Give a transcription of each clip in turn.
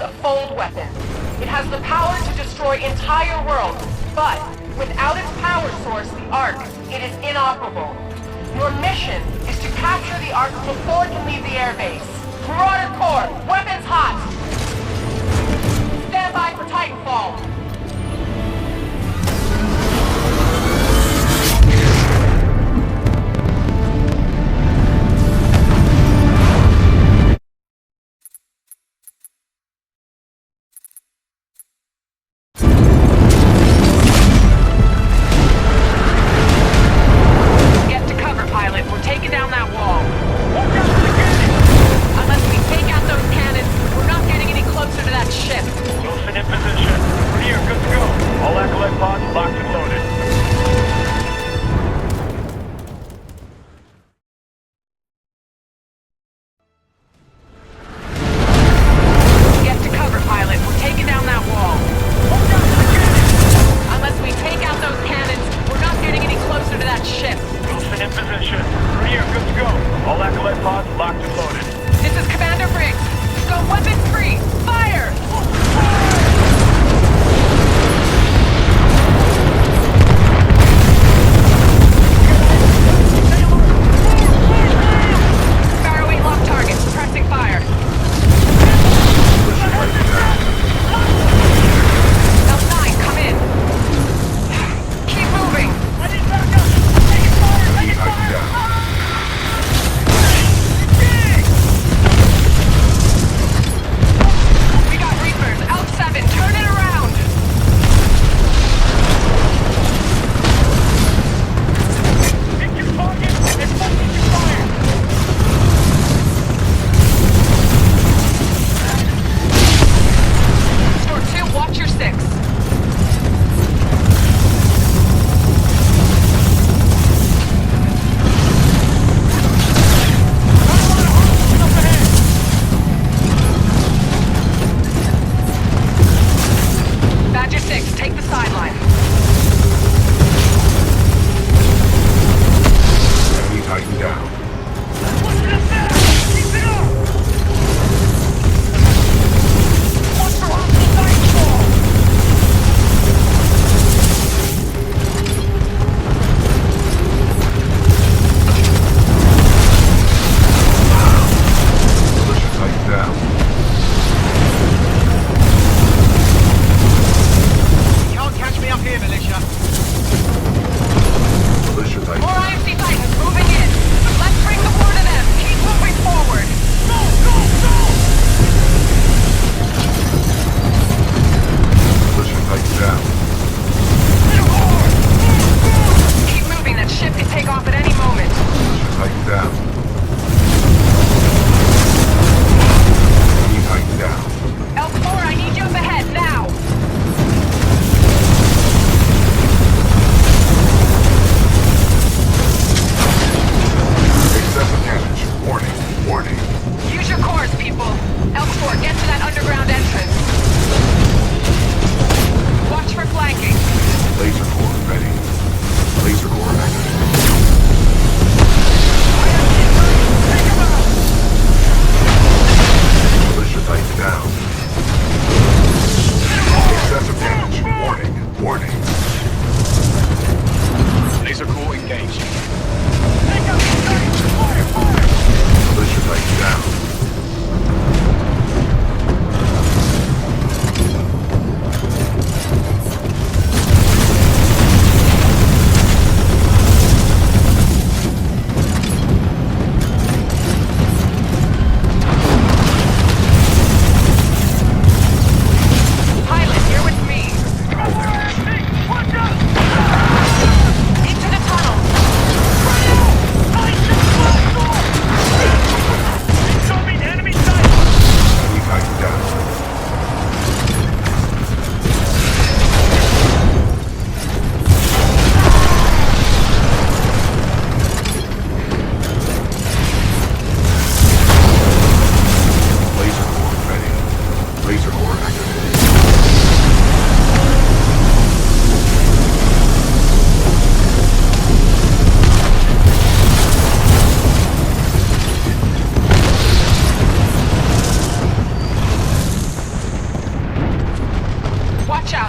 a fold weapon. It has the power to destroy entire worlds, but without its power source, the Ark, it is inoperable. Your mission is to capture the Ark before it can leave the airbase. Marauder Corps, weapons hot! Stand by for Titanfall. Movement in position. Clear.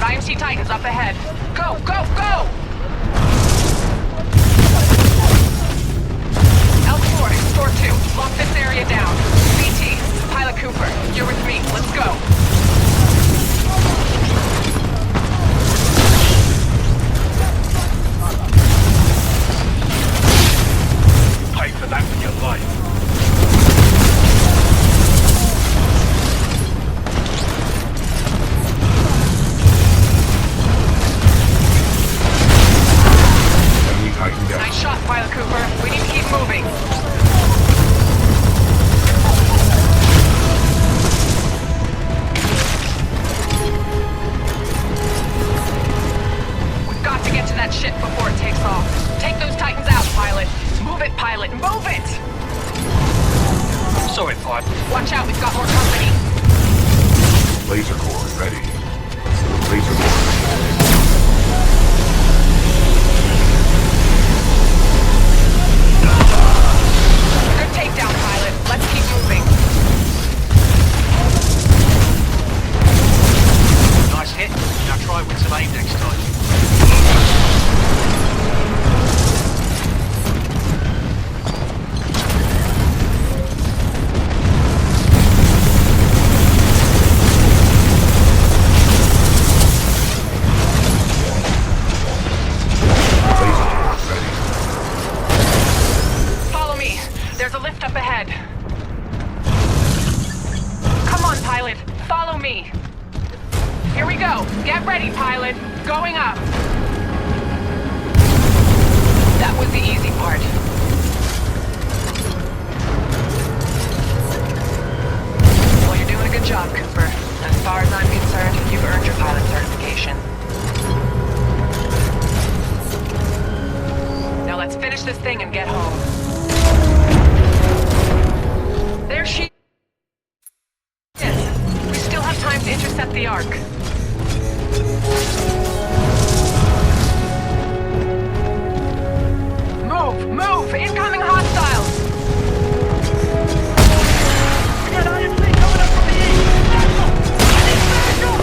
Got IMC Titans up ahead. Go, go, go! L4, Store 2, lock this area down. BT, Pilot Cooper, you're with me. Let's go. Pay for that with your life. Nice shot, Pilot Cooper. We need to keep moving. We've got to get to that ship before it takes off. Take those Titans out, Pilot. Move it, Pilot. Move it! Sorry, Pilot. Watch out, we've got more company. Laser core ready. Laser core ready. Good takedown, Pilot. Let's keep moving. Nice hit. Now try with some aim next time. Follow me. There's a lift up ahead. Come on, Pilot. Follow me. Here we go. Get ready, Pilot. Going up. That was the easy part. Well, you're doing a good job, Cooper. As far as I'm concerned, you've earned your pilot certification. Now let's finish this thing and get home. There she is. We still have time to intercept the Ark. Move! Move! Incoming hostiles! We got IMC coming up from the east! I need backup!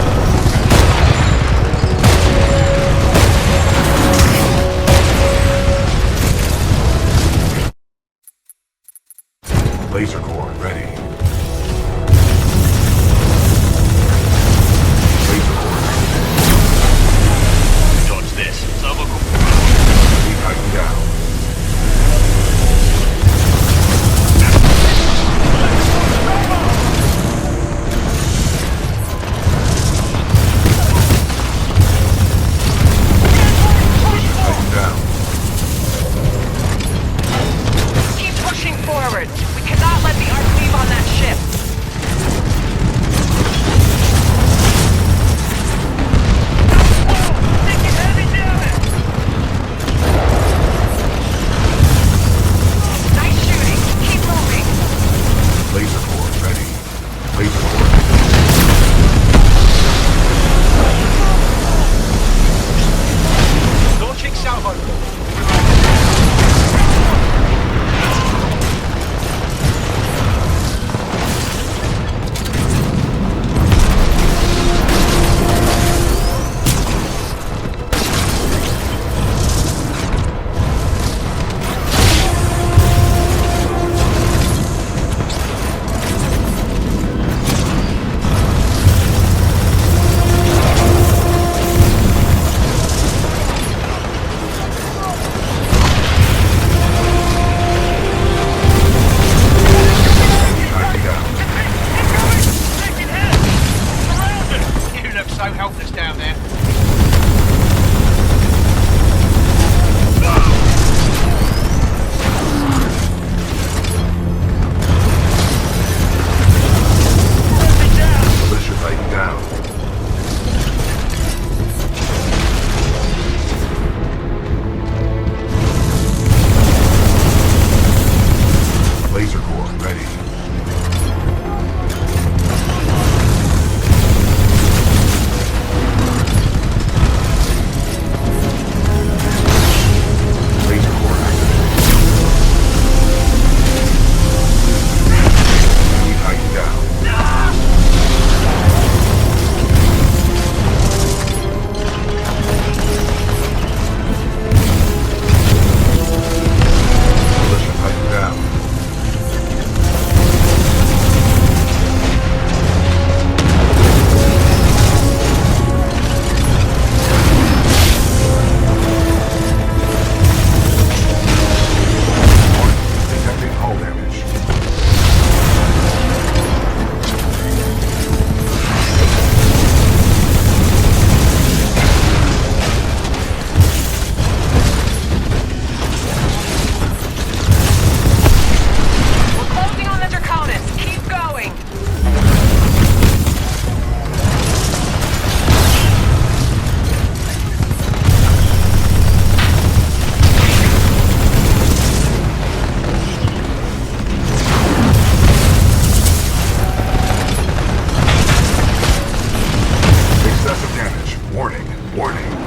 Warning.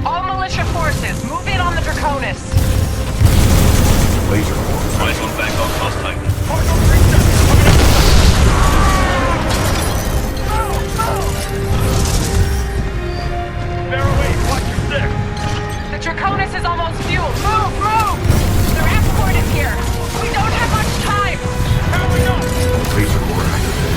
All militia forces, move in on the Draconis. Laser core. Eyes on Bangkok Class Titan. Barroway, watch your six. The Draconis is almost fueled. Move, move! Their escort is here. We don't have much time. Powering up. Laser core activated.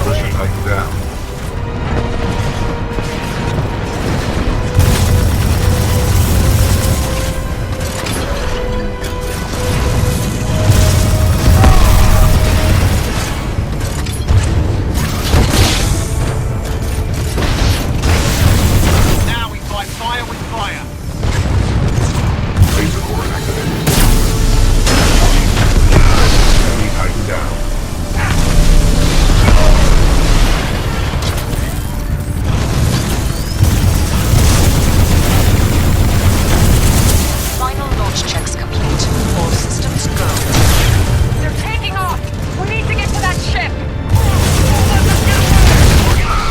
Militia Titan down. Now we fight fire with fire. Laser core activated. Enemy Titan down. Final launch checks complete. All systems go. They're taking off. We need to get to that ship.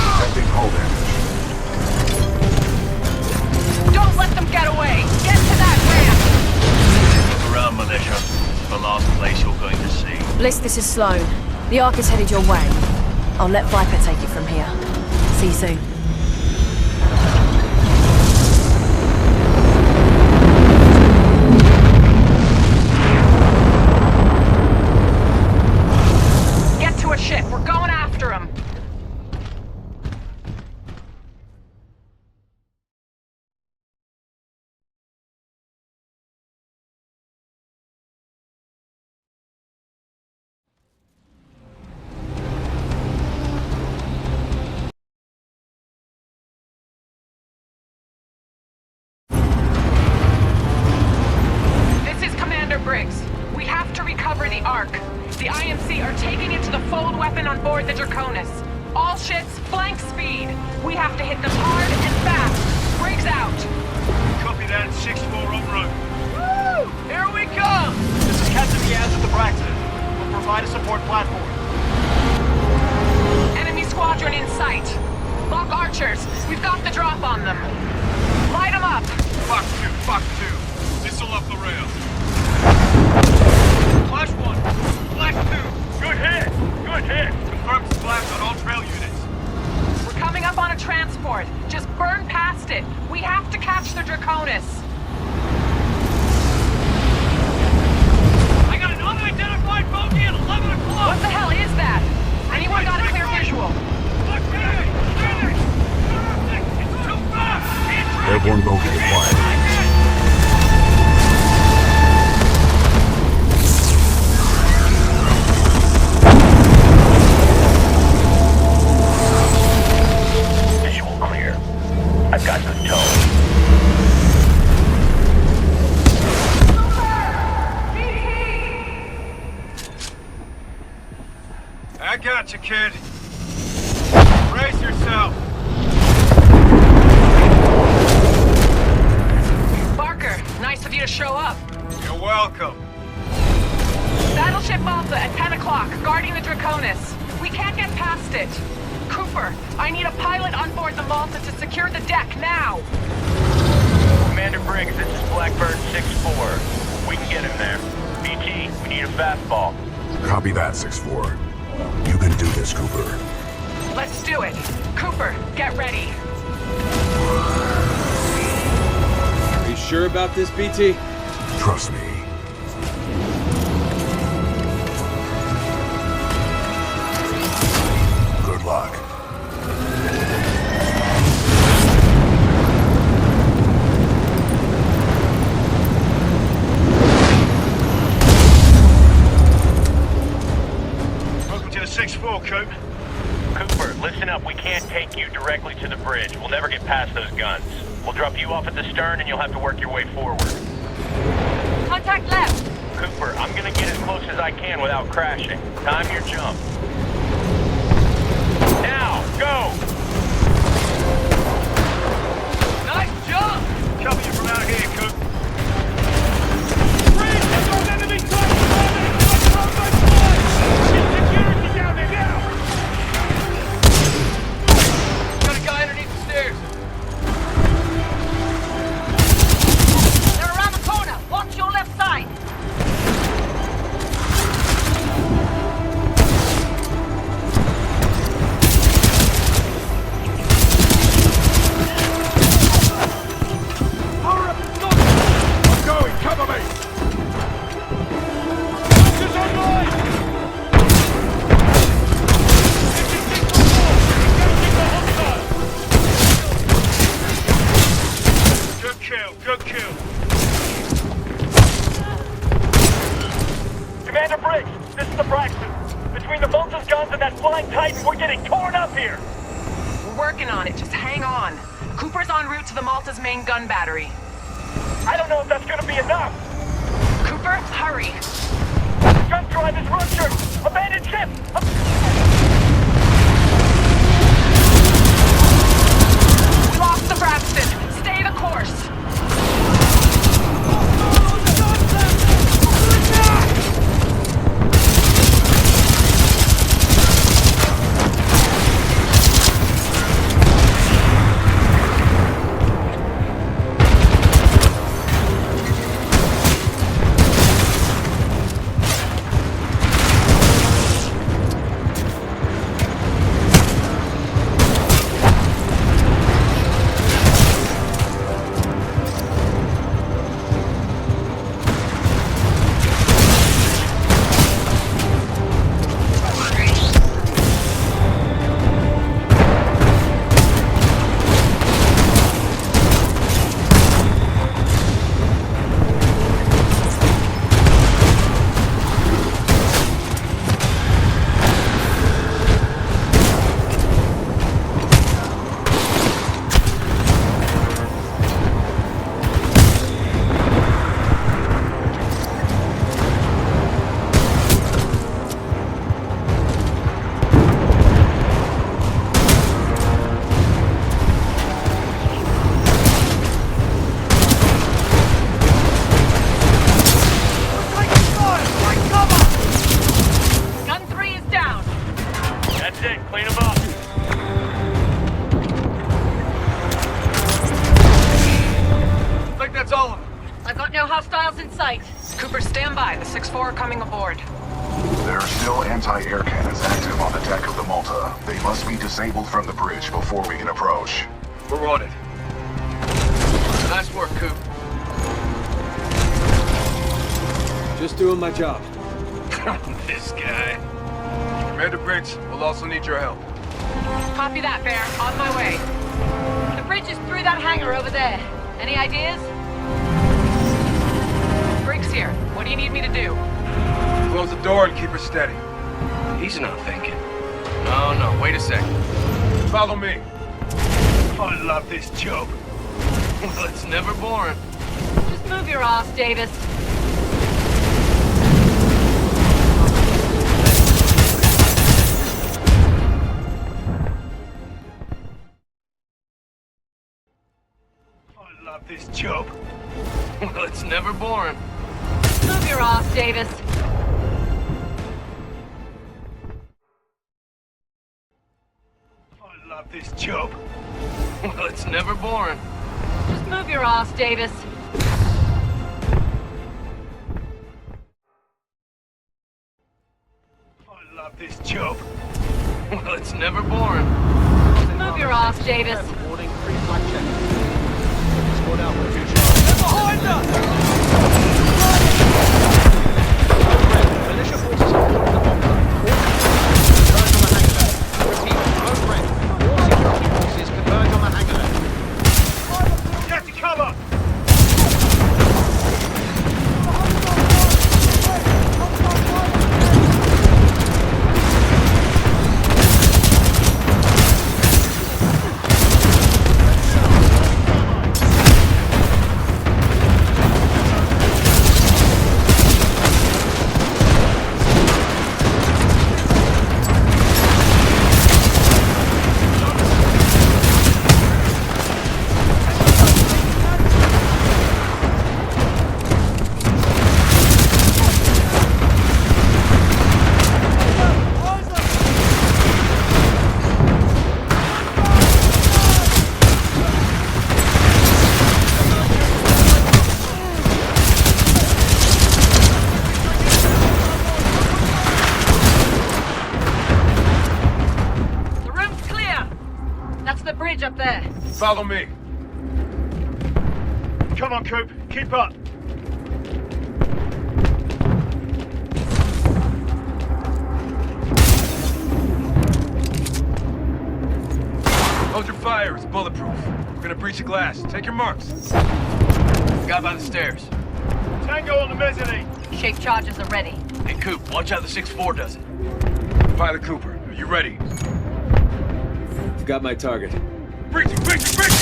Detecting hull damage. Don't let them get away. Get to that ramp. Around militia. The last place you're going to see. Bliss, this is Sloan. The Ark is headed your way. I'll let Viper take it from here. See you soon. Get to a ship. We're going after them. This is Commander Briggs. We have to recover the Ark. The IMC are taking it to the fold weapon on board the Draconis. All ships, flank speed. We have to hit them hard and fast. Briggs out. Copy that. 6-4 en route. Woo! Here we come! This is Captain Diaz at the Braxton. We'll provide a support platform. Enemy squadron in sight. Lock archers. We've got the drop on them. Light them up. Fuck 2. Missile up the rail. Flash 1. Flash 2. Good hit! Good hit! Confirmed splash on all trail units. We're coming up on a transport. Just burn past it. We have to catch the Draconis. I got an unidentified bogey at 11 o'clock! What the hell is that? Anyone got a clear visual? Look, it's too fast! Can't track it! Airborne bogey acquired. Visual clear. I've got good tone. I got you, kid. Brace yourself. Barker, nice of you to show up. You're welcome. Battleship Malta at 10 o'clock, guarding the Draconis. We can't get past it. Cooper, I need a pilot on board the Malta to secure the deck now. Commander Briggs, this is Blackbird 6-4. We can get him there. BT, we need a fastball. Copy that, 6-4. You can do this, Cooper. Let's do it. Cooper, get ready. Are you sure about this, BT? Trust me. Good luck. Welcome to the 6-4, Coop. Cooper, listen up. We can't take you directly to the bridge. We'll never get past those guns. We'll drop you off at the stern and you'll have to work your way forward. Contact left. Cooper, I'm gonna get as close as I can without crashing. Time your jump. Now, go! Nice jump! Cover you from out here, Coop. Got a guy underneath the stairs. They're around the corner. Watch your left side. I'm going! Cover me! Good kill. Commander Briggs, this is the Braxton. Between the Vulture's guns and that flying Titan, we're getting torn up here. We're working on it, just hang on. Cooper's en route to the Malta's main gun battery. I don't know if that's gonna be enough. Cooper, hurry. Gun drive is ruptured. Abandoned ship. We lost the Braxton. Stay the course. Cooper, stand by. The 6-4 are coming aboard. There are still anti-air cannons active on the deck of the Malta. They must be disabled from the bridge before we can approach. We're on it. Nice work, Coop. Just doing my job. This guy. Commander Briggs, we'll also need your help. Copy that, Bear. On my way. The bridge is through that hangar over there. Any ideas? Briggs here. What do you need me to do? Close the door and keep her steady. He's not thinking. No, wait a second. Follow me. I love this job. Well, it's never boring. Just move your ass, Davis. I love this job. Well, it's never boring. Move your ass, Davis. love this job. Well, it's never boring. Just move your ass, Davis. I love this job. Well, it's never boring. Move your ass, Davis. Warning, pre-flight check. Squad out for future. They're behind us! Militia forces are on the bomb zone. Converge on the hangar bay. Repeat, road red. All security forces converge on the hangar bay. Get to cover! Up there. Follow me. Come on, Coop. Keep up. Hold your fire. It's bulletproof. We're gonna breach the glass. Take your marks. Guy by the stairs. Tango on the mezzanine. Shape charges are ready. Hey, Coop. Watch how the 6-4 does it. Pilot Cooper, are you ready? I've got my target. Breaching! Breaching! Breaching!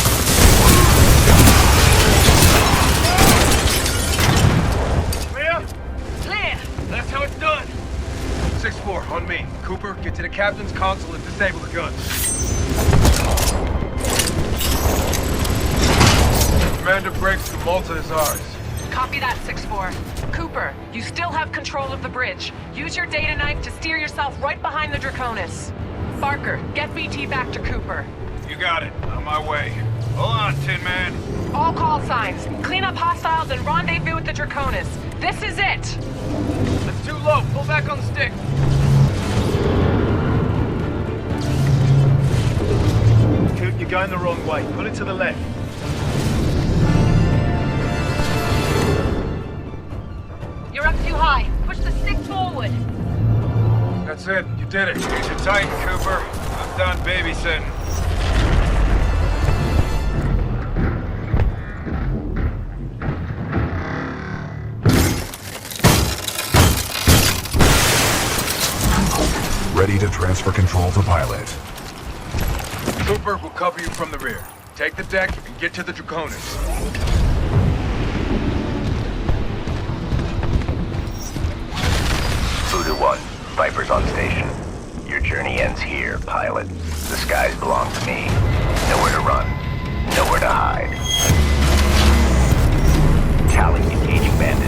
Clear? Clear! That's how it's done. 6-4, on me. Cooper, get to the captain's console and disable the guns. Commander breaks, the Malta is ours. Copy that, 6-4. Cooper, you still have control of the bridge. Use your data knife to steer yourself right behind the Draconis. Barker, get BT back to Cooper. You got it. On my way. Hold on, Tin Man. All call signs. Clean up hostiles and rendezvous with the Draconis. This is it! It's too low. Pull back on the stick. Coop, you're going the wrong way. Pull it to the left. You're up too high. Push the stick forward. That's it. You did it. Get your Titan, Cooper. I'm done babysitting. Ready to transfer control to pilot. Cooper will cover you from the rear. Take the deck and get to the Draconis. 2-1, Viper's on station. Your journey ends here, pilot. The skies belong to me. Nowhere to run, nowhere to hide. Tally engaging bandit.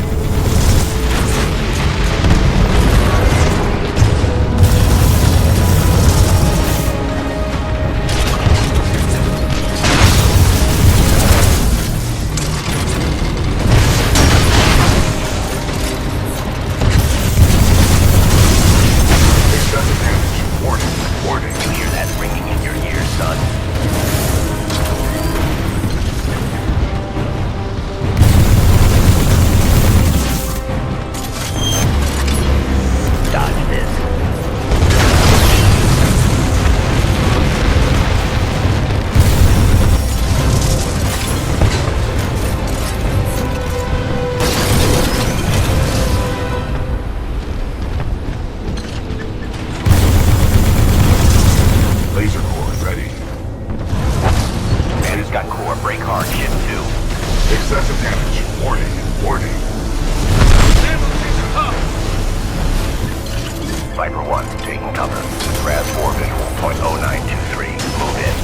Viper 1, taking cover. RAS 4 visual, .0923. Move in.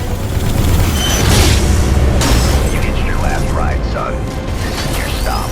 You hitched your last ride, son. This is your stop.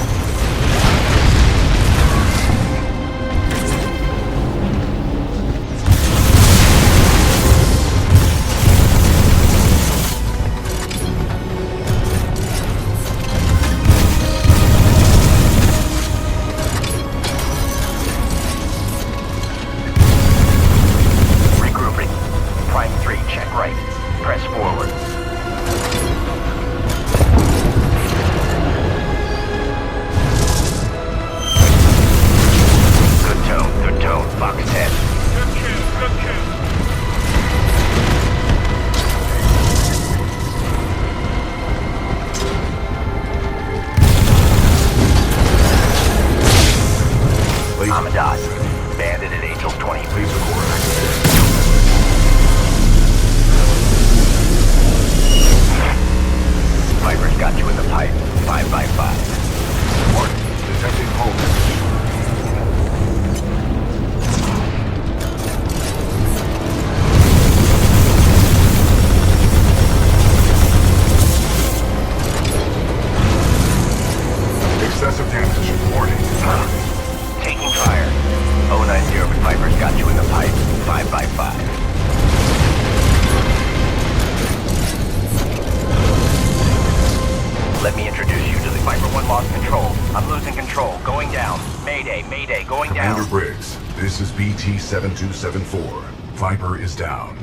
This is BT-7274. Viper is down.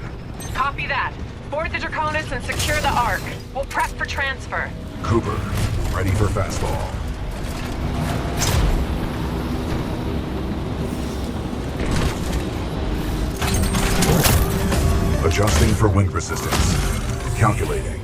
Copy that. Board the Draconis and secure the Ark. We'll prep for transfer. Cooper, ready for fastball. Adjusting for wind resistance. Calculating.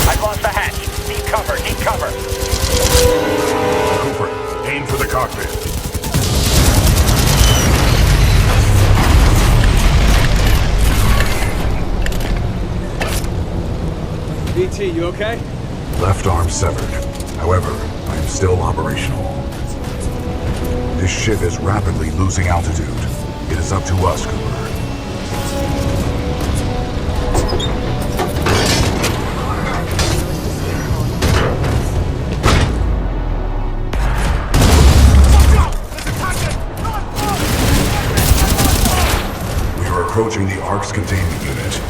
I've lost the hatch. Need cover, need cover. Cooper, aim for the cockpit. BT, you okay? Left arm severed. However, I am still operational. This ship is rapidly losing altitude. It is up to us, Cooper. We are approaching the Ark's containment unit.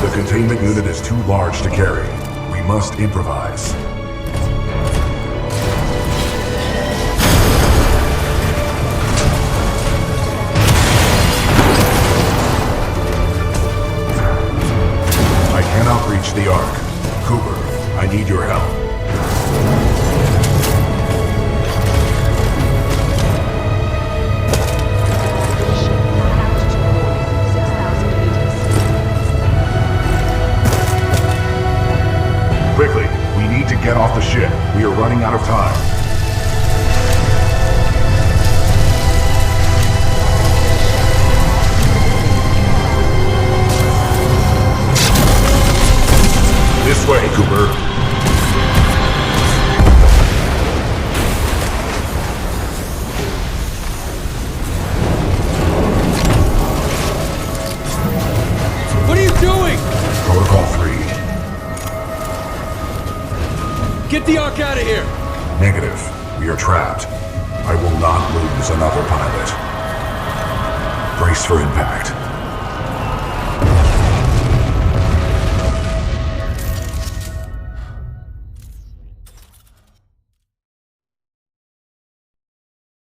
The containment unit is too large to carry. We must improvise. I cannot reach the Ark. Cooper, I need your help. Quickly, we need to get off the ship. We are running out of time. This way, Cooper. What are you doing? Protocol 3. Get the Ark out of here! Negative. We are trapped. I will not lose another pilot. Brace for impact.